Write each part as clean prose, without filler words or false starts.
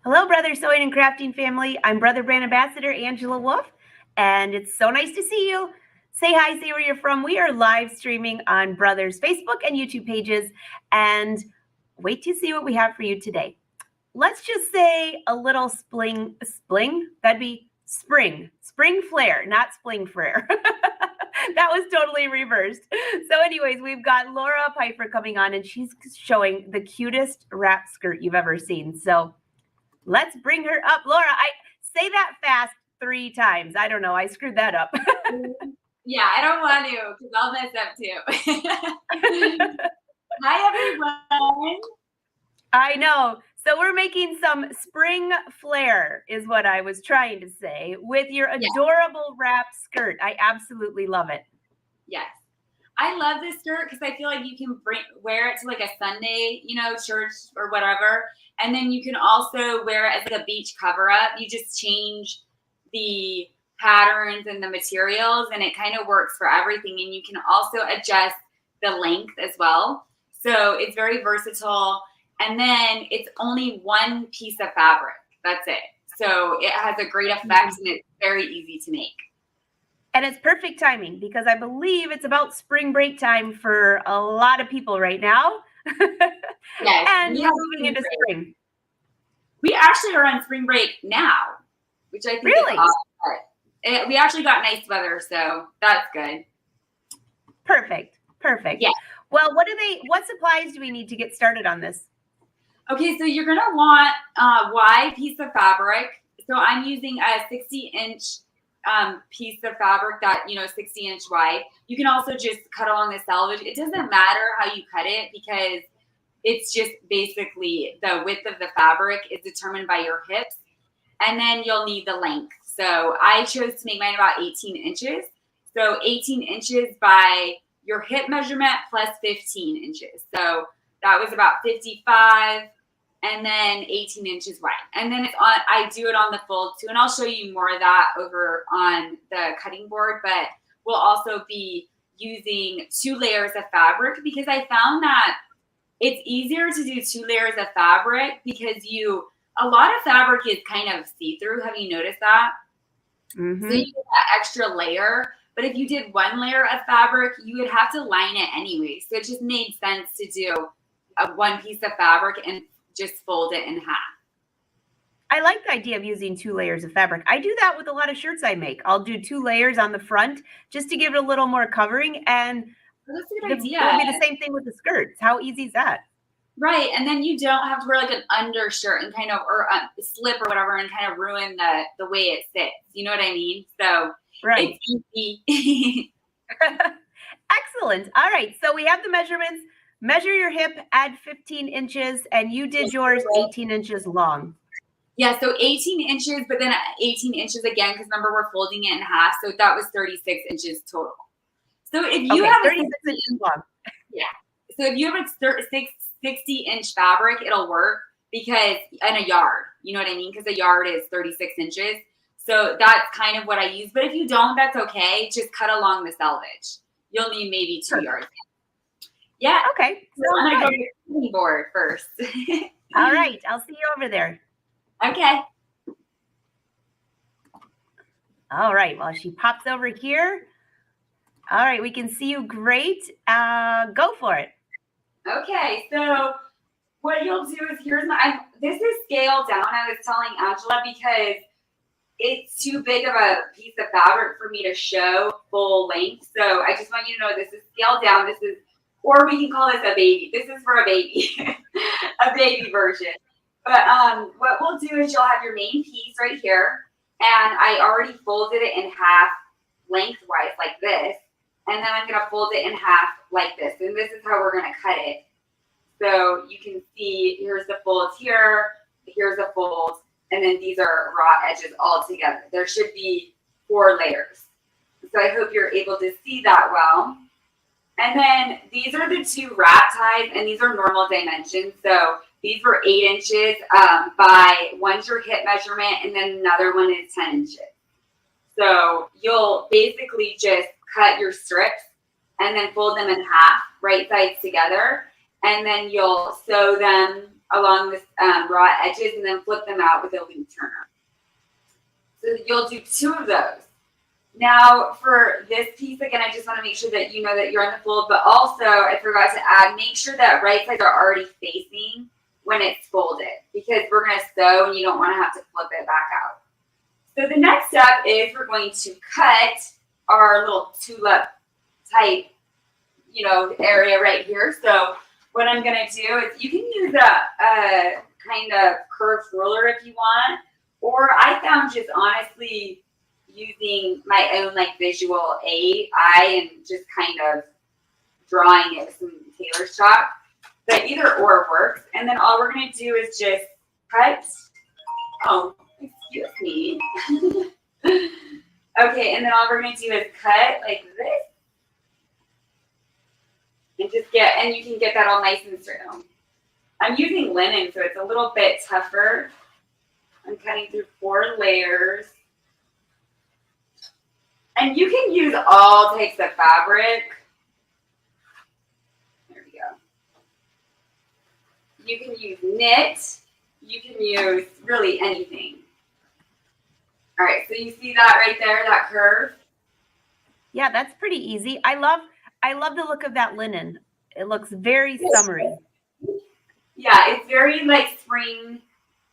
Hello, Brother Sewing and Crafting family. I'm Brother Brand Ambassador Angela Wolf, and it's so nice to see you. Say hi, say where you're from. We are live streaming on Brother's Facebook and YouTube pages, and wait to see what we have for you today. Let's just say a little spring, that'd be spring flare, not spling flare. That was totally reversed. So anyways, we've got Laura Pifer coming on, and she's showing the cutest wrap skirt you've ever seen. So let's bring her up. Laura, I say that fast 3 times. I don't know. I screwed that up. Yeah, I don't want to because I'll mess up too. Hi, everyone. I know. So we're making some spring flare is what I was trying to say with your adorable wrap skirt. I absolutely love it. Yes. I love this skirt because I feel like you can wear it to like a Sunday, church or whatever. And then you can also wear it as like a beach cover up. You just change the patterns and the materials and it kind of works for everything. And you can also adjust the length as well. So it's very versatile. And then it's only one piece of fabric. That's it. So it has a great effect and it's very easy to make. And it's perfect timing because I believe it's about spring break time for a lot of people right now. Yes. And we're moving into spring. We actually are on spring break now, which I think really is awesome. We actually got nice weather, so that's good. Perfect. Yeah. Well, what supplies do we need to get started on this? Okay, so you're going to want a wide piece of fabric. So I'm using a 60-inch piece of fabric that, 60-inch wide. You can also just cut along the selvage. It doesn't matter how you cut it because it's just basically the width of the fabric is determined by your hips. And then you'll need the length. So I chose to make mine about 18 inches. So 18 inches by your hip measurement plus 15 inches. So that was about 55. And then 18 inches wide. And then I do it on the fold too. And I'll show you more of that over on the cutting board, but we'll also be using 2 layers of fabric because I found that it's easier to do 2 layers of fabric because a lot of fabric is kind of see-through. Have you noticed that? Mm-hmm. So you get that extra layer, but if you did 1 layer of fabric, you would have to line it anyway. So it just made sense to do one piece of fabric and just fold it in half. I like the idea of using 2 layers of fabric. I do that with a lot of shirts I make. I'll do 2 layers on the front just to give it a little more covering. And that's a good idea. It'll be the same thing with the skirts. How easy is that? Right. And then you don't have to wear like an undershirt and or a slip or whatever and kind of ruin the way it sits. You know what I mean? So right. It's easy. Excellent. All right. So we have the measurements. Measure your hip, add 15 inches, and you did yours 18 inches long. Yeah, so 18 inches, but then 18 inches again, because remember we're folding it in half, so that was 36 inches total. So if you have 36 inches long. Yeah. So if you have a 60-inch fabric, it'll work because in a yard, you know what I mean? Because a yard is 36 inches. So that's kind of what I use. But if you don't, that's okay. Just cut along the selvage. You'll need maybe 2 yards. Yeah. Okay. So I'm going to go to the cutting board first. All right. I'll see you over there. Okay. All right. Well, she pops over here. All right. We can see you great. Go for it. Okay. So what you'll do is this is scaled down. I was telling Angela because it's too big of a piece of fabric for me to show full length. So I just want you to know this is scaled down. Or we can call this a baby. This is for a baby, a baby version. But what we'll do is you'll have your main piece right here. And I already folded it in half lengthwise like this. And then I'm going to fold it in half like this. And this is how we're going to cut it. So you can see here's the folds here. Here's the folds. And then these are raw edges all together. There should be 4 layers. So I hope you're able to see that well. And then these are the 2 wrap ties, and these are normal dimensions. So these were 8 inches by one's your hip measurement, and then another one is 10 inches. So you'll basically just cut your strips and then fold them in half, right sides together. And then you'll sew them along the raw edges and then flip them out with a loop turner. So you'll do 2 of those. Now for this piece, again, I just want to make sure that you know that you're on the fold, but also I forgot to add, make sure that right sides are already facing when it's folded, because we're going to sew and you don't want to have to flip it back out. So the next step is we're going to cut our little tulip type, area right here. So what I'm going to do is you can use a kind of curved ruler if you want, or I found just honestly using my own visual eye and just kind of drawing it with some tailor's chalk. But either or works. And then all we're going to do is just cut. Oh, excuse me. Okay, and then all we're going to do is cut like this. And and you can get that all nice and through. I'm using linen, so it's a little bit tougher. I'm cutting through 4 layers. And you can use all types of fabric. There we go. You can use knit. You can use really anything. All right, so you see that right there, that curve? Yeah, that's pretty easy. I love the look of that linen. It looks very summery. Yeah, it's very spring.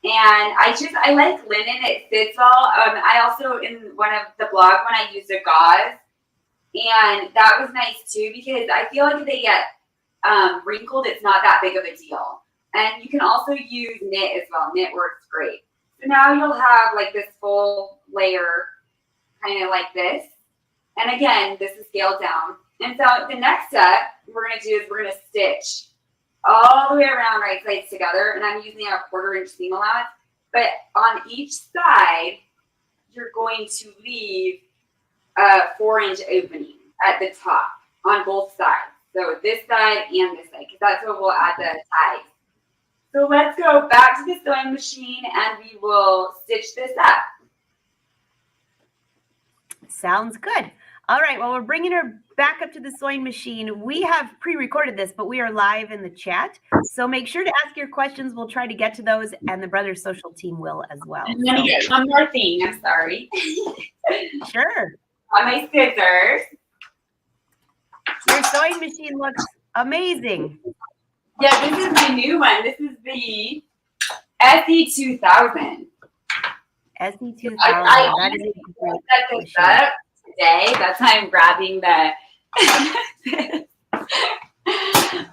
And I like linen. It fits all. I also, in one of the blogs, when I used a gauze, and that was nice too, because I feel like if they get wrinkled, it's not that big of a deal. And you can also use knit as well. Knit works great. So now you'll have this full layer, kind of like this. And again, this is scaled down. And so the next step we're going to do is we're going to stitch all the way around right sides together, and I'm using a 1/4 inch seam allowance. But on each side, you're going to leave a 4-inch opening at the top on both sides. So this side and this side, because that's where we'll add the ties. So let's go back to the sewing machine and we will stitch this up. Sounds good. All right, well, we're bringing her back up to the sewing machine. We have pre-recorded this, but we are live in the chat. So make sure to ask your questions. We'll try to get to those, and the Brothers Social team will as well. I'm going to get one more thing. I'm sorry. Sure. On my scissors. Your sewing machine looks amazing. Yeah, this is my new one. This is the SE2000. SE2000. That is a great set this up today. That's why I'm grabbing the.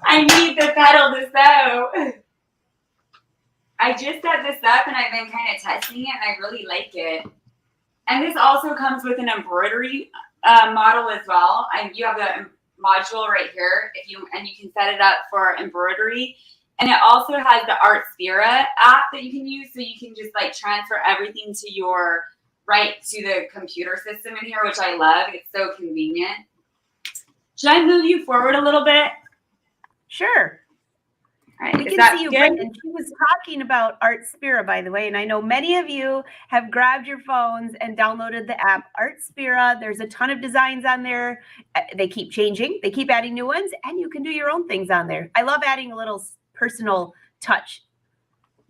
I need the pedal to sew. I just set this up and I've been kind of testing it, and I really like it. And this also comes with an embroidery model as well. You have the module right here, and you can set it up for embroidery. And it also has the Art Spira app that you can use, so you can just transfer everything to the computer system in here, which I love. It's so convenient. Should I move you forward a little bit? Sure. All right. We can see you, Brendan. She was talking about Art Spira, by the way, and I know many of you have grabbed your phones and downloaded the app Art Spira. There's a ton of designs on there. They keep changing. They keep adding new ones, and you can do your own things on there. I love adding a little personal touch.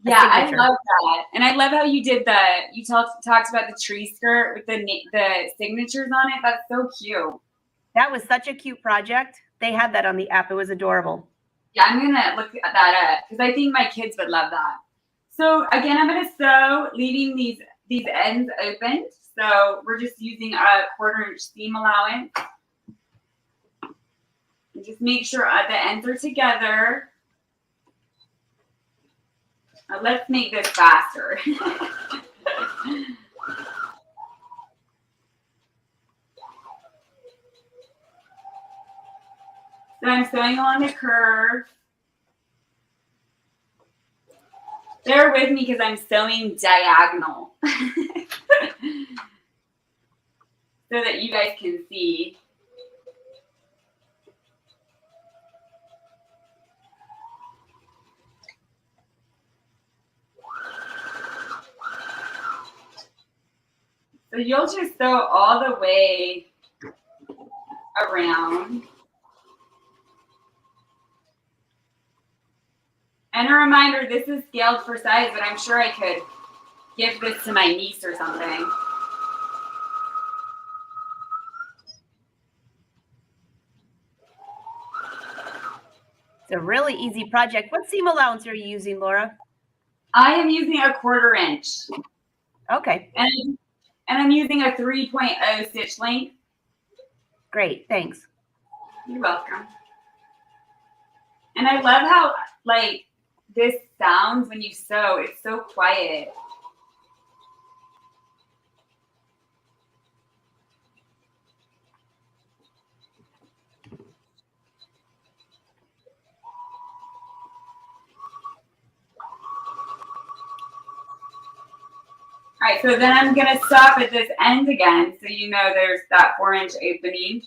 Yeah, I love that. And I love how you did you talked about the tree skirt with the signatures on it. That's so cute. That was such a cute project. They had that on the app. It was adorable. Yeah, I'm going to look that up because I think my kids would love that. So again, I'm going to sew, leaving these ends open. So we're just using a 1/4 inch seam allowance. And just make sure the ends are together. Let's make this faster. So I'm sewing along the curve. Bear with me because I'm sewing diagonal so that you guys can see. So you'll just sew all the way around. And a reminder, this is scaled for size, but I'm sure I could give this to my niece or something. It's a really easy project. What seam allowance are you using, Laura? I am using a 1/4 inch. Okay. And I'm using a 3.0 stitch length. Great, thanks. You're welcome. And I love how like this sounds when you sew. It's so quiet. All right, so then I'm gonna stop at this end again, so you know there's that 4-inch opening.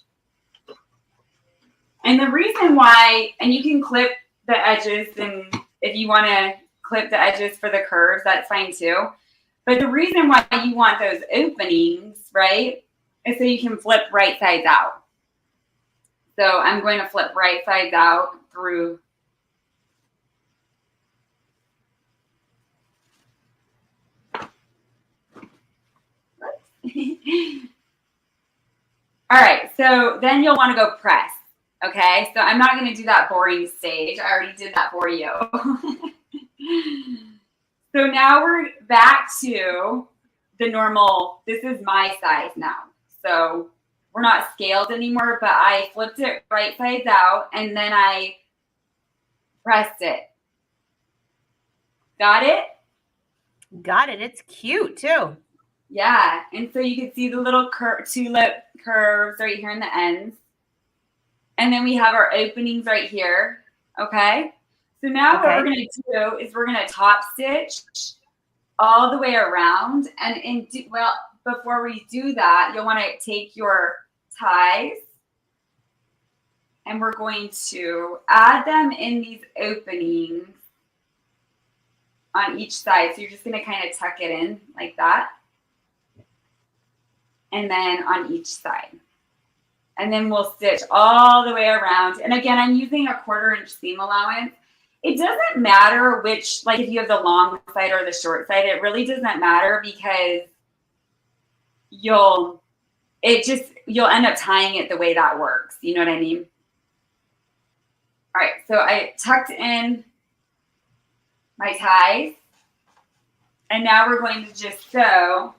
And the reason why, and you can clip the edges, and if you wanna clip the edges for the curves, that's fine too. But the reason why you want those openings, right, is so you can flip right sides out. So I'm going to flip right sides out through. All right, so then you'll want to go press, okay? So I'm not going to do that boring stage. I already did that for you. So now we're back to the normal. This is my size now. So we're not scaled anymore, but I flipped it right sides out, and then I pressed it. Got it? Got it. It's cute too. Yeah, and so you can see the little tulip curves right here in the ends. And then we have our openings right here, okay? So now what we're going to do is we're going to top stitch all the way around. And before we do that, you'll want to take your ties and we're going to add them in these openings on each side. So you're just going to kind of tuck it in like that. And then on each side. And then we'll stitch all the way around. And again, I'm using a 1/4 inch seam allowance. It doesn't matter which, like if you have the long side or the short side, it really doesn't matter because you'll end up tying it the way that works. You know what I mean? All right, so I tucked in my ties. And now we're going to just sew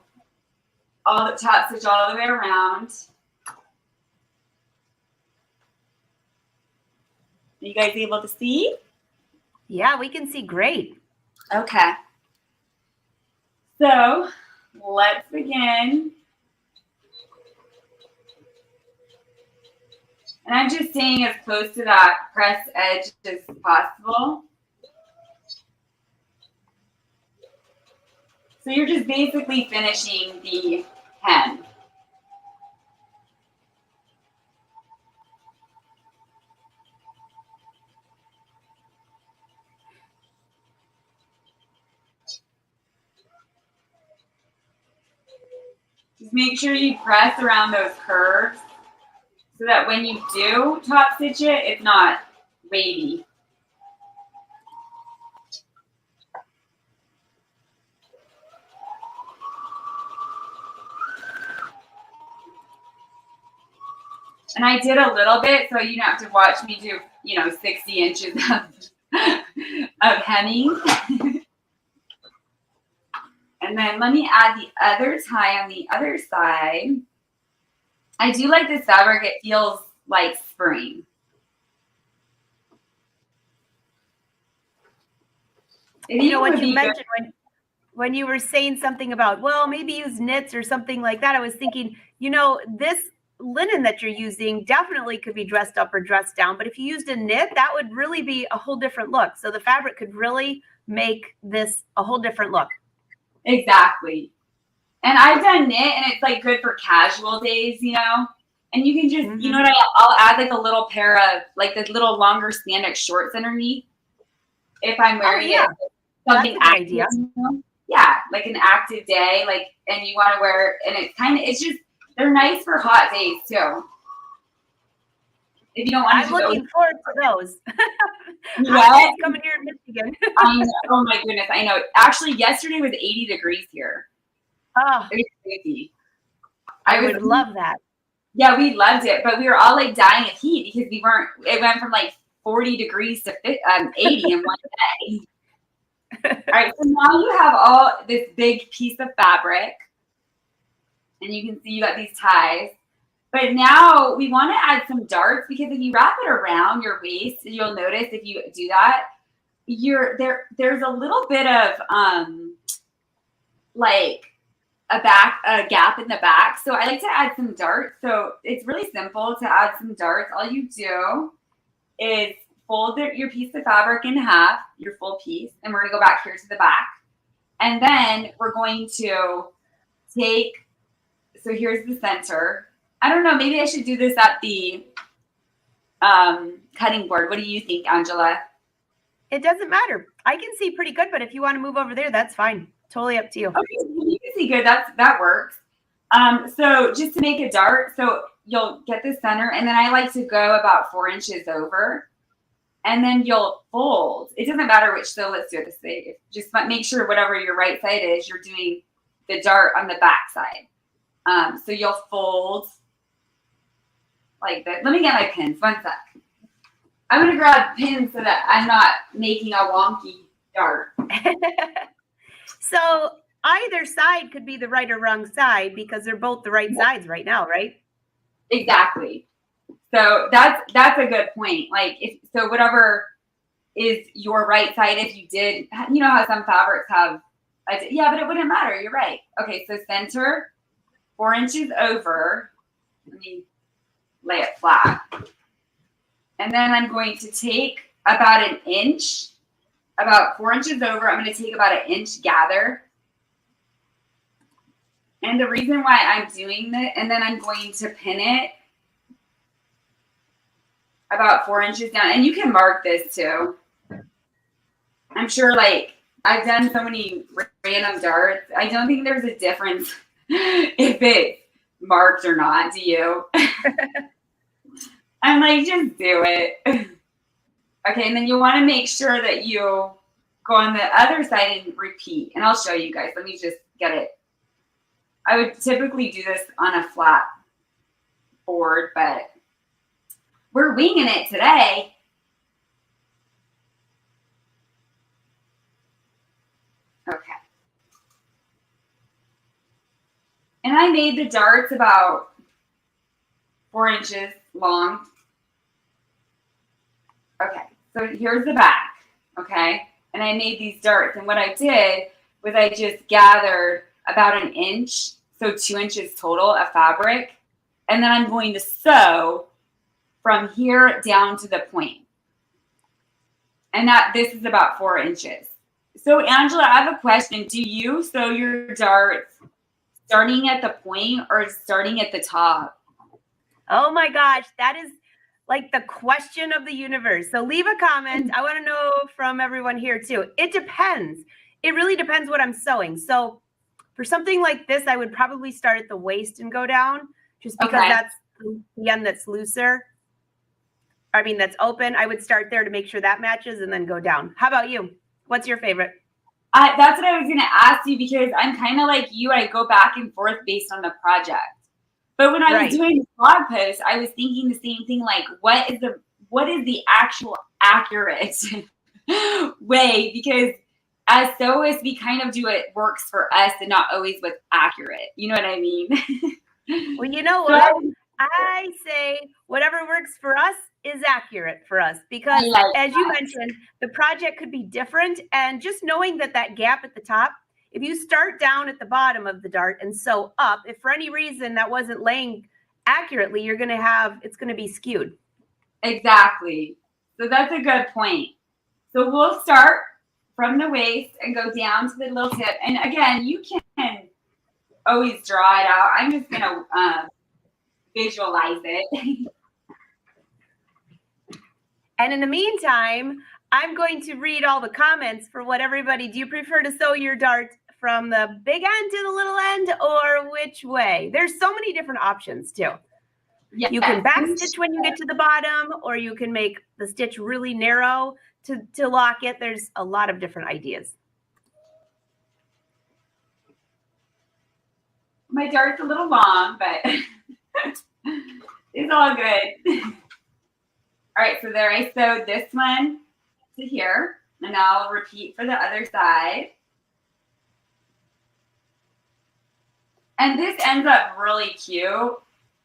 all the top stitch all the way around. Are you guys able to see? Yeah, we can see great. Okay. So let's begin. And I'm just staying as close to that press edge as possible. So you're just basically finishing the hem. Just make sure you press around those curves so that when you do top stitch it, it's not wavy. And I did a little bit, so you don't have to watch me do, 60 inches of hemming. And then let me add the other tie on the other side. I do like this fabric. It feels like spring. What you mentioned when you were saying something about, well, maybe use knits or something like that, I was thinking, this linen that you're using definitely could be dressed up or dressed down. But if you used a knit, that would really be a whole different look. So the fabric could really make this a whole different look. Exactly. And I've done knit, and it's like good for casual days, And you can just, you know what, I'll add like a little pair of like the little longer spandex shorts underneath if I'm wearing it. Something active, idea. Yeah, like an active day, and you want to wear, and it's just, they're nice for hot days too. If you don't want to I'm do looking forward to those. what? I'm coming here in Michigan. I know. Oh my goodness, I know. Actually, yesterday was 80 degrees here. Oh, It was crazy. I would love that. Yeah, we loved it, but we were all like dying of heat because it went from like 40 degrees to 80 in one day. All right, so now you have all this big piece of fabric, and you can see you got these ties. But now we want to add some darts, because if you wrap it around your waist, you'll notice if you do that, there's a little bit of like a gap in the back. So I like to add some darts. So it's really simple to add some darts. All you do is fold your piece of fabric in half, your full piece, and we're going to go back here to the back. And then we're going to take, so here's the center. I don't know, maybe I should do this at the cutting board. What do you think, Angela? It doesn't matter. I can see pretty good, but if you want to move over there, that's fine. Totally up to you. Okay, you can see good. That works. So just to make a dart, so you'll get the center, and then I like to go about 4 inches over, and then you'll fold. It doesn't matter which, so let's do it this way. Just make sure whatever your right side is, you're doing the dart on the back side. So you'll fold like this. Let me get my pins. One sec. I'm going to grab pins so that I'm not making a wonky dart. So either side could be the right or wrong side, because they're both the right sides right now, right? Exactly. So that's a good point. Like, so whatever is your right side, if you did, you know how some fabrics have, yeah, but it wouldn't matter. You're right. Okay, so center, 4 inches over. Let me lay it flat. And then I'm going to take about an inch, about 4 inches over. I'm going to take about an inch gather. And the reason why I'm doing that, and then I'm going to pin it about 4 inches down. And you can mark this too. I'm sure, like, I've done so many random darts. I don't think there's a difference if it's marked or not. Do you? I'm like, just do it. Okay, and then you want to make sure that you go on the other side and repeat. And I'll show you guys. Let me just get it. I would typically do this on a flat board, but we're winging it today. Okay. And I made the darts about 4 inches long. Okay, so here's the back, okay? And I made these darts, and what I did was I just gathered about an inch, so 2 inches total of fabric, and then I'm going to sew from here down to the point. And this is about 4 inches. So Angela, I have a question. Do you sew your darts starting at the point or starting at the top? Oh my gosh, that is like the question of the universe. So leave a comment. I want to know from everyone here too. It depends. It really depends what I'm sewing. So for something like this, I would probably start at the waist and go down, just because that's the end that's looser. I mean, that's open. I would start there to make sure that matches and then go down. How about you? What's your favorite? That's what I was going to ask you, because I'm kind of like you. I go back and forth based on the project. But when I was doing the blog post, I was thinking the same thing, like, what is the actual accurate way? Because as sewists, we kind of do what works for us and not always what's accurate. You know what I mean? Well, you know what? I say whatever works for us is accurate for us, because as you mentioned, the project could be different. And just knowing that gap at the top, if you start down at the bottom of the dart and sew up, if for any reason that wasn't laying accurately, it's going to be skewed. Exactly. So that's a good point. So we'll start from the waist and go down to the little tip. And again, you can always draw it out. I'm just going to visualize it. And in the meantime, I'm going to read all the comments for what everybody, do you prefer to sew your dart from the big end to the little end, or which way? There's so many different options too. Yes. You can back stitch when you get to the bottom, or you can make the stitch really narrow to lock it. There's a lot of different ideas. My dart's a little long, but it's all good. All right, so there I sewed this one to here, and now I'll repeat for the other side. And this ends up really cute,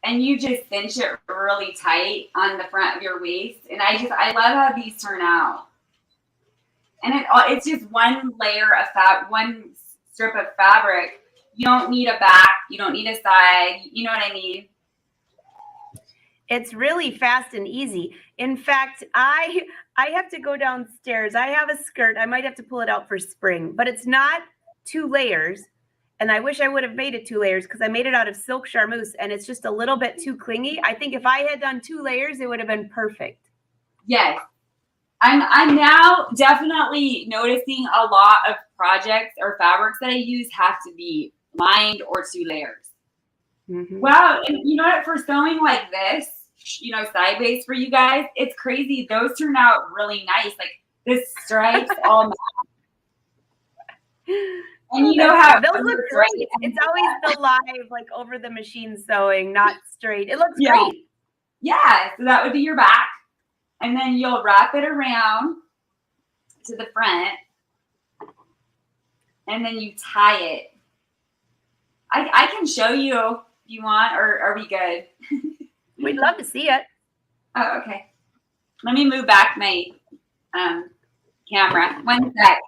and you just cinch it really tight on the front of your waist. And I love how these turn out. And it's just one layer of one strip of fabric. You don't need a back, you don't need a side, you know what I mean? It's really fast and easy. In fact, I have to go downstairs. I have a skirt. I might have to pull it out for spring, but it's not 2 layers. And I wish I would have made it 2 layers because I made it out of silk charmeuse and it's just a little bit too clingy. I think if I had done 2 layers, it would have been perfect. Yes. I'm now definitely noticing a lot of projects or fabrics that I use have to be lined or 2 layers. Mm-hmm. Wow. And you know what? For sewing like this, sideways for you guys, it's crazy. Those turn out really nice. Like this stripes all and you know how those look great. It's always the live, like over the machine sewing, not straight. It looks great. Yeah. So that would be your back. And then you'll wrap it around to the front. And then you tie it. I can show you if you want, or are we good? We'd love to see it. Oh, okay. Let me move back my camera. One sec.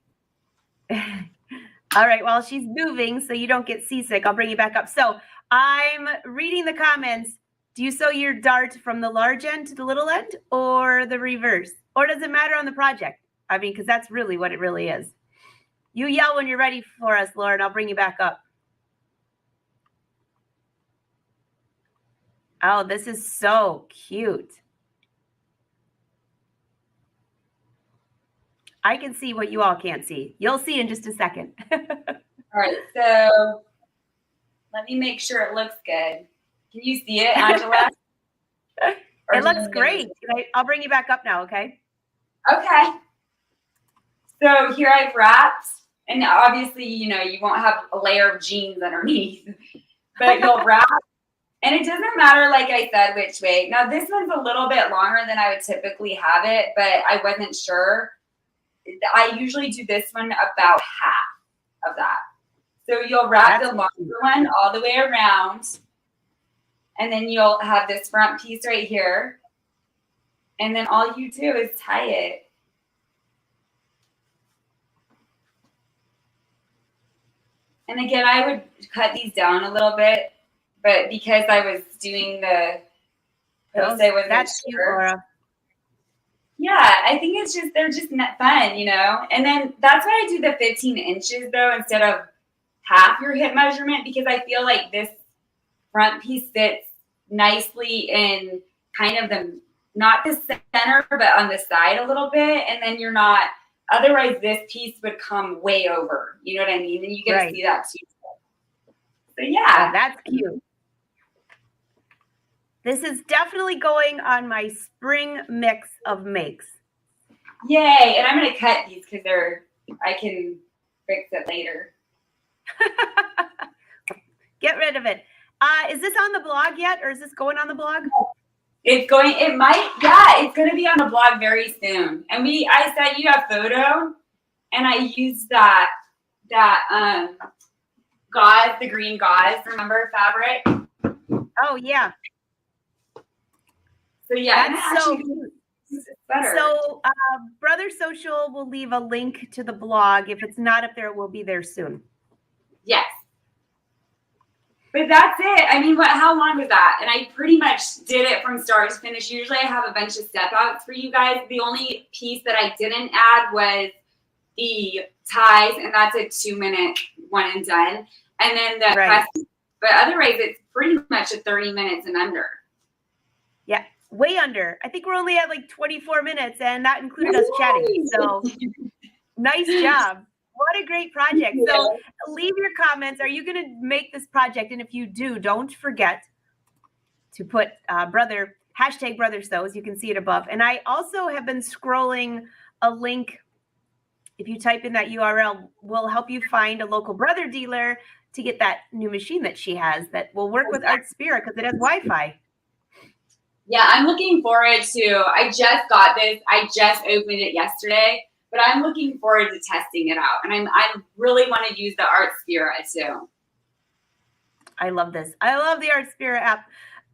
All right, while she's moving so you don't get seasick, I'll bring you back up. So I'm reading the comments. Do you sew your dart from the large end to the little end or the reverse? Or does it matter on the project? I mean, because that's really what it really is. You yell when you're ready for us, Lauren. I'll bring you back up. Oh, this is so cute. I can see what you all can't see. You'll see in just a second. All right, so let me make sure it looks good. Can you see it, Angela? It looks great. I'll bring you back up now, okay? Okay. So here I've wrapped, and obviously, you won't have a layer of jeans underneath, but you'll wrap. And it doesn't matter, like I said, which way. Now, this one's a little bit longer than I would typically have it, but I wasn't sure. I usually do this one about half of that. So you'll wrap the longer one all the way around, and then you'll have this front piece right here. And then all you do is tie it. And again, I would cut these down a little bit, but because I was doing the post, I wasn't that's sure. Cute, Laura. Yeah, I think it's just, they're just fun, And then that's why I do the 15 inches though, instead of half your hip measurement, because I feel like this front piece fits nicely in kind of not the center, but on the side a little bit. And then you're not, otherwise this piece would come way over. You know what I mean? And you get to see that too. So yeah. Oh, that's cute. This is definitely going on my spring mix of makes. Yay. And I'm going to cut these because I can fix it later. Get rid of it. Is this on the blog yet, or is this going on the blog? It's going to be on the blog very soon. And I sent you a photo, and I used that gauze, the green gauze, remember, fabric? Oh, yeah. So, yeah. That's so cute. So, Brother Social will leave a link to the blog. If it's not up there, it will be there soon. Yes. But that's it. I mean, how long was that? And I pretty much did it from start to finish. Usually I have a bunch of step outs for you guys. The only piece that I didn't add was the ties, and that's a 2-minute one and done. And then the rest, but otherwise it's pretty much a 30 minutes and under. Yeah, way under. I think we're only at like 24 minutes, and that included us chatting. So nice job. What a great project. So leave your comments. Are you going to make this project? And if you do, don't forget to put hashtag brother sews. You can see it above. And I also have been scrolling a link. If you type in that URL, will help you find a local brother dealer to get that new machine that she has that will work with Art Spirit because it has Wi-Fi. Yeah, I'm looking forward to, I just got this. I just opened it yesterday, but I'm looking forward to testing it out. And I really want to use the Art Spirit too. I love this. I love the Art Spirit app.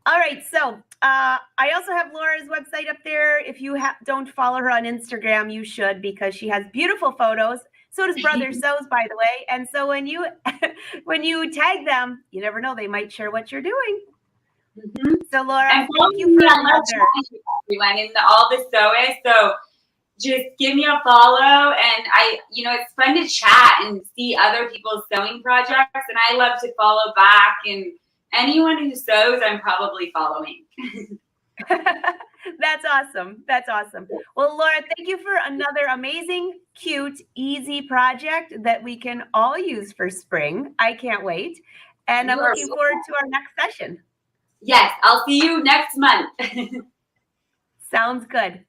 All right, so I also have Laura's website up there. If you don't follow her on Instagram, you should, because she has beautiful photos. So does Brother Sews, by the way. And so when you tag them, you never know, they might share what you're doing. Mm-hmm. So Laura, and thank you for everyone in all the sewists. So just give me a follow, and it's fun to chat and see other people's sewing projects, and I love to follow back, and anyone who sews, I'm probably following. That's awesome. That's awesome. Well, Laura, thank you for another amazing, cute, easy project that we can all use for spring. I can't wait. And I'm looking forward to our next session. Yes, I'll see you next month. Sounds good.